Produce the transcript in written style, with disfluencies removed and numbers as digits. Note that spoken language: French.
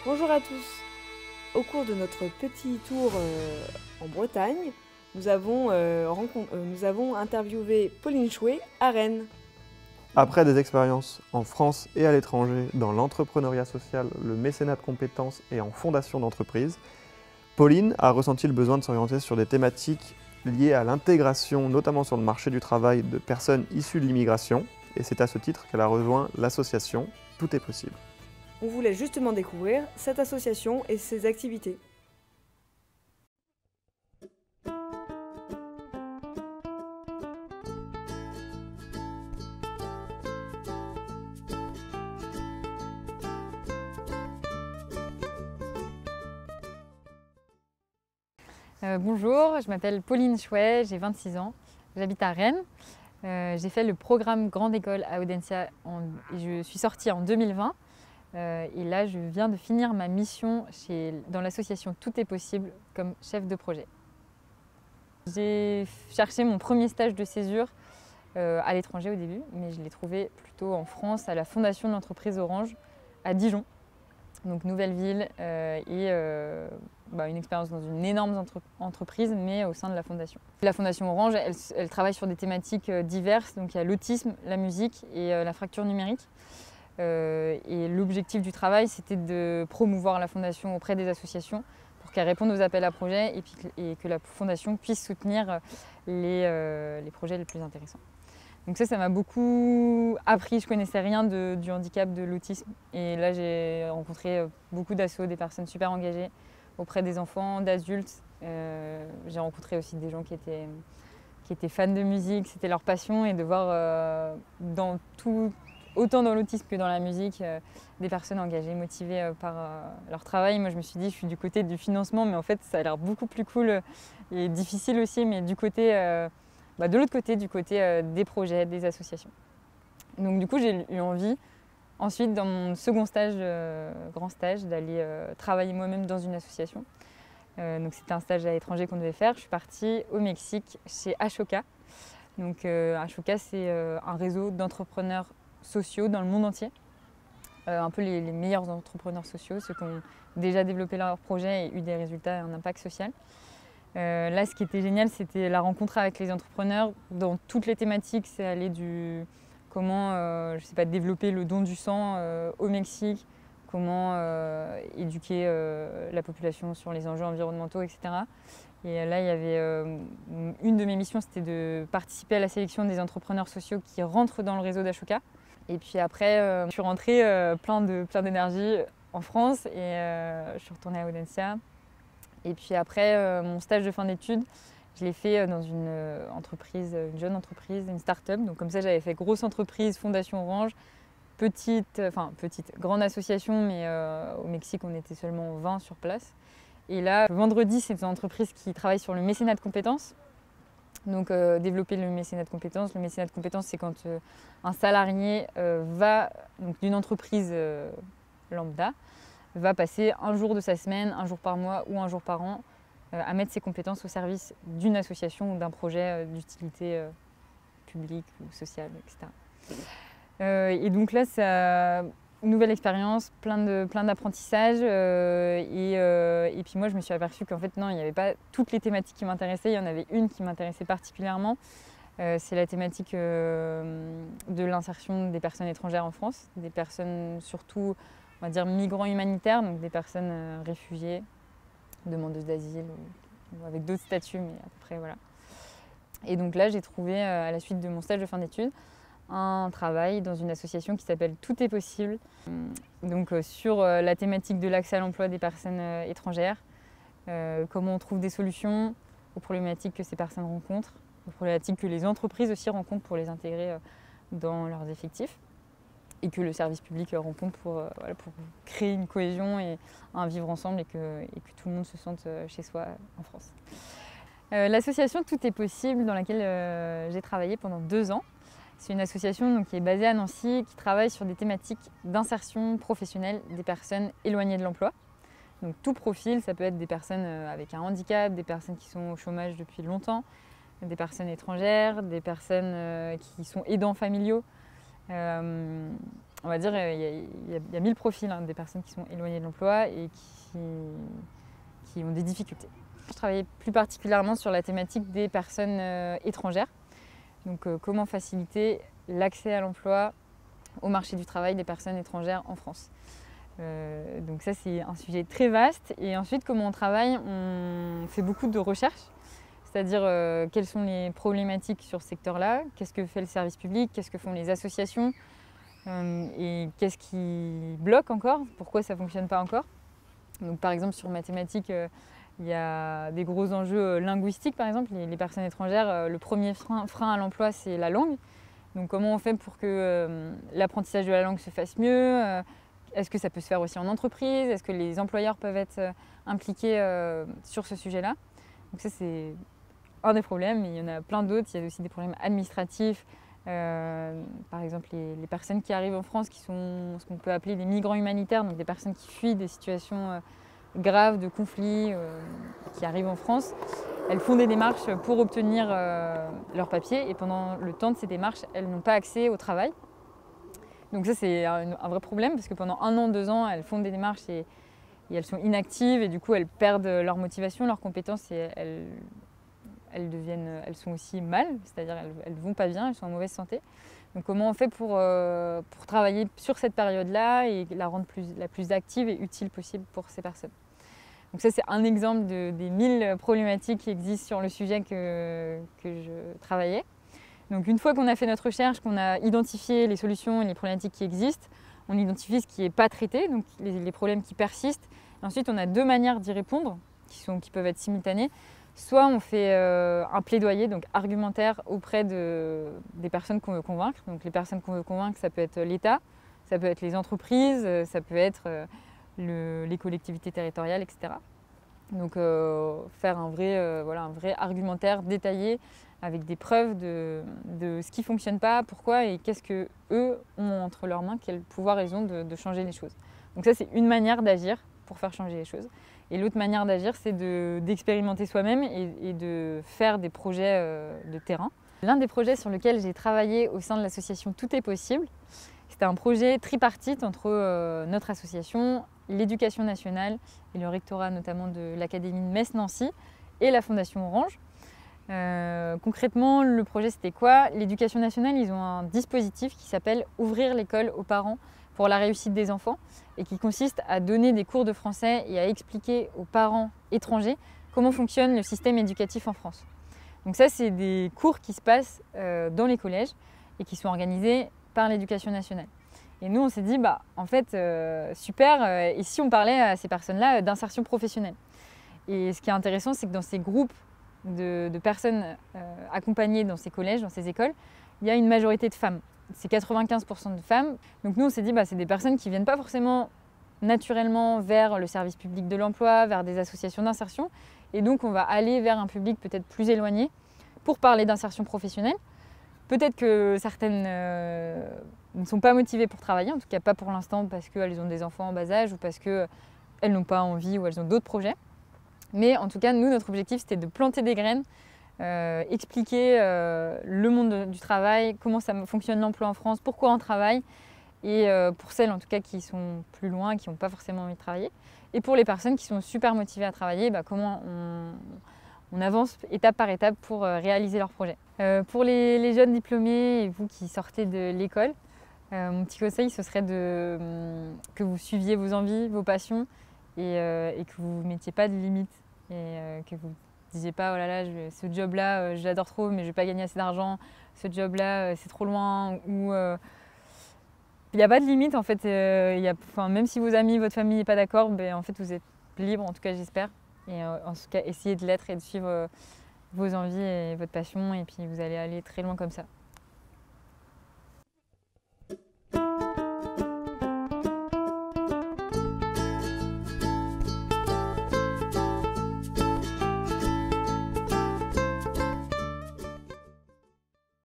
Bonjour à tous. Au cours de notre petit tour en Bretagne, nous avons interviewé Pauline Chouet à Rennes. Après des expériences en France et à l'étranger dans l'entrepreneuriat social, le mécénat de compétences et en fondation d'entreprise, Pauline a ressenti le besoin de s'orienter sur des thématiques liées à l'intégration, notamment sur le marché du travail, de personnes issues de l'immigration. Et c'est à ce titre qu'elle a rejoint l'association Tout est possible. On voulait justement découvrir cette association et ses activités. Bonjour, je m'appelle Pauline Chouet, j'ai 26 ans, j'habite à Rennes. J'ai fait le programme Grande École à Audencia et je suis sortie en 2020. Et là, je viens de finir ma mission dans l'association Tout est possible comme chef de projet. J'ai cherché mon premier stage de césure à l'étranger au début, mais je l'ai trouvé plutôt en France à la fondation de l'entreprise Orange à Dijon. Donc nouvelle ville une expérience dans une énorme entreprise, mais au sein de la fondation. La fondation Orange, elle travaille sur des thématiques diverses, donc il y a l'autisme, la musique et la fracture numérique. Et l'objectif du travail, c'était de promouvoir la fondation auprès des associations pour qu'elles répondent aux appels à projets et que la fondation puisse soutenir les projets les plus intéressants. Donc ça m'a beaucoup appris. Je connaissais rien du handicap, de l'autisme. Et là, j'ai rencontré beaucoup d'assos, des personnes super engagées auprès des enfants, d'adultes. J'ai rencontré aussi des gens qui étaient fans de musique, c'était leur passion. Et de voir autant dans l'autisme que dans la musique, des personnes engagées, motivées par leur travail. Moi, je me suis dit, je suis du côté du financement, mais en fait, ça a l'air beaucoup plus cool et difficile aussi, mais du côté... de l'autre côté, du côté des projets, des associations. Donc du coup, j'ai eu envie, ensuite, dans mon second stage, grand stage, d'aller travailler moi-même dans une association. Donc c'était un stage à l'étranger qu'on devait faire. Je suis partie au Mexique, chez Ashoka. Donc Ashoka, c'est un réseau d'entrepreneurs sociaux dans le monde entier. Un peu les meilleurs entrepreneurs sociaux, ceux qui ont déjà développé leur projet et eu des résultats et un impact social. Là, ce qui était génial, c'était la rencontre avec les entrepreneurs dans toutes les thématiques. C'est aller du comment développer le don du sang au Mexique, comment éduquer la population sur les enjeux environnementaux, etc. Et là, il y avait une de mes missions, c'était de participer à la sélection des entrepreneurs sociaux qui rentrent dans le réseau d'Ashoka. Et puis après, je suis rentrée plein d'énergie en France et je suis retournée à Audencia. Et puis après, mon stage de fin d'études, je l'ai fait dans une jeune entreprise, une start-up. Donc comme ça, j'avais fait grosse entreprise, Fondation Orange, grande association, mais au Mexique, on était seulement 20 sur place. Et là, vendredi, c'est une entreprise qui travaille sur le mécénat de compétences. Donc développer le mécénat de compétences. Le mécénat de compétences, c'est quand un salarié d'une entreprise lambda, va passer un jour de sa semaine, un jour par mois ou un jour par an à mettre ses compétences au service d'une association ou d'un projet d'utilité publique ou sociale, etc. Et donc là, c'est une nouvelle expérience, plein d'apprentissages. Et puis moi, je me suis aperçue qu'en fait, non, il n'y avait pas toutes les thématiques qui m'intéressaient. Il y en avait une qui m'intéressait particulièrement. C'est la thématique de l'insertion des personnes étrangères en France, des personnes surtout, on va dire, migrants humanitaires, donc des personnes réfugiées, demandeuses d'asile ou avec d'autres statuts, mais à peu près voilà. Et donc là, j'ai trouvé, à la suite de mon stage de fin d'études, un travail dans une association qui s'appelle Tout est possible, donc sur la thématique de l'accès à l'emploi des personnes étrangères, comment on trouve des solutions aux problématiques que ces personnes rencontrent, aux problématiques que les entreprises aussi rencontrent pour les intégrer dans leurs effectifs, et que le service public rencontre pour créer une cohésion et un vivre ensemble et que tout le monde se sente chez soi en France. L'association Tout est possible, dans laquelle j'ai travaillé pendant 2 ans, c'est une association qui est basée à Nancy, qui travaille sur des thématiques d'insertion professionnelle des personnes éloignées de l'emploi. Donc tout profil, ça peut être des personnes avec un handicap, des personnes qui sont au chômage depuis longtemps, des personnes étrangères, des personnes qui sont aidants familiaux. on va dire, il y a 1000 profils des personnes qui sont éloignées de l'emploi et qui ont des difficultés. Je travaillais plus particulièrement sur la thématique des personnes étrangères. Donc comment faciliter l'accès à l'emploi au marché du travail des personnes étrangères en France. Donc ça c'est un sujet très vaste. Et ensuite comment on travaille, on fait beaucoup de recherches, c'est-à-dire quelles sont les problématiques sur ce secteur-là, qu'est-ce que fait le service public, qu'est-ce que font les associations et qu'est-ce qui bloque encore, pourquoi ça ne fonctionne pas encore. Donc par exemple sur mathématiques, il y a des gros enjeux linguistiques par exemple. Les personnes étrangères, le premier frein à l'emploi c'est la langue. Donc comment on fait pour que l'apprentissage de la langue se fasse mieux? Est-ce que ça peut se faire aussi en entreprise? Est-ce que les employeurs peuvent être impliqués sur ce sujet-là? Donc ça c'est un des problèmes, mais il y en a plein d'autres. Il y a aussi des problèmes administratifs. Par exemple les personnes qui arrivent en France qui sont ce qu'on peut appeler des migrants humanitaires, donc des personnes qui fuient des situations graves de conflits qui arrivent en France. Elles font des démarches pour obtenir leurs papiers et pendant le temps de ces démarches, elles n'ont pas accès au travail. Donc ça c'est un vrai problème parce que pendant 1 an, 2 ans, elles font des démarches et elles sont inactives et du coup elles perdent leur motivation, leurs compétences et elles sont aussi mal, c'est-à-dire elles ne vont pas bien, elles sont en mauvaise santé. Donc comment on fait pour travailler sur cette période-là et la rendre la plus active et utile possible pour ces personnes. Donc ça c'est un exemple des 1000 problématiques qui existent sur le sujet que je travaillais. Donc une fois qu'on a fait notre recherche, qu'on a identifié les solutions et les problématiques qui existent, on identifie ce qui n'est pas traité, donc les problèmes qui persistent. Et ensuite on a 2 manières d'y répondre qui peuvent être simultanées. Soit on fait un plaidoyer, donc argumentaire, auprès des personnes qu'on veut convaincre. Donc les personnes qu'on veut convaincre, ça peut être l'État, ça peut être les entreprises, ça peut être les collectivités territoriales, etc. Donc faire un vrai argumentaire détaillé avec des preuves de ce qui ne fonctionne pas, pourquoi et qu'est-ce qu'eux ont entre leurs mains, quel pouvoir ils ont de changer les choses. Donc ça c'est une manière d'agir pour faire changer les choses. Et l'autre manière d'agir, c'est d'expérimenter soi-même et de faire des projets de terrain. L'un des projets sur lequel j'ai travaillé au sein de l'association Tout est possible, c'était un projet tripartite entre notre association, l'éducation nationale et le rectorat notamment de l'Académie de Metz-Nancy et la Fondation Orange. Concrètement, le projet c'était quoi? L'éducation nationale, ils ont un dispositif qui s'appelle « Ouvrir l'école aux parents » pour la réussite des enfants et qui consiste à donner des cours de français et à expliquer aux parents étrangers comment fonctionne le système éducatif en France. Donc ça, c'est des cours qui se passent dans les collèges et qui sont organisés par l'éducation nationale. Et nous, on s'est dit, en fait, super, et si on parlait à ces personnes-là d'insertion professionnelle? Et ce qui est intéressant, c'est que dans ces groupes de personnes accompagnées dans ces collèges, dans ces écoles, il y a une majorité de femmes. C'est 95% de femmes. Donc nous, on s'est dit, c'est des personnes qui ne viennent pas forcément naturellement vers le service public de l'emploi, vers des associations d'insertion. Et donc, on va aller vers un public peut-être plus éloigné pour parler d'insertion professionnelle. Peut-être que certaines ne sont pas motivées pour travailler, en tout cas pas pour l'instant parce qu'elles ont des enfants en bas âge ou parce qu'elles n'ont pas envie ou elles ont d'autres projets. Mais en tout cas, nous, notre objectif, c'était de planter des graines, expliquer le monde du travail, comment ça fonctionne l'emploi en France, pourquoi on travaille, et pour celles en tout cas qui sont plus loin, qui n'ont pas forcément envie de travailler, et pour les personnes qui sont super motivées à travailler, comment on avance étape par étape pour réaliser leurs projets. Pour les jeunes diplômés et vous qui sortez de l'école, mon petit conseil ce serait que vous suiviez vos envies, vos passions, et que vous ne mettiez pas de limites, et que vous disiez pas oh là là, ce job-là, je l'adore trop, mais je vais pas gagner assez d'argent. Ce job-là, c'est trop loin. Ou il n'y a pas de limite en fait. Même si vos amis, votre famille n'est pas d'accord, en fait vous êtes libre, en tout cas j'espère. Et en tout cas essayez de l'être et de suivre vos envies et votre passion, et puis vous allez aller très loin comme ça.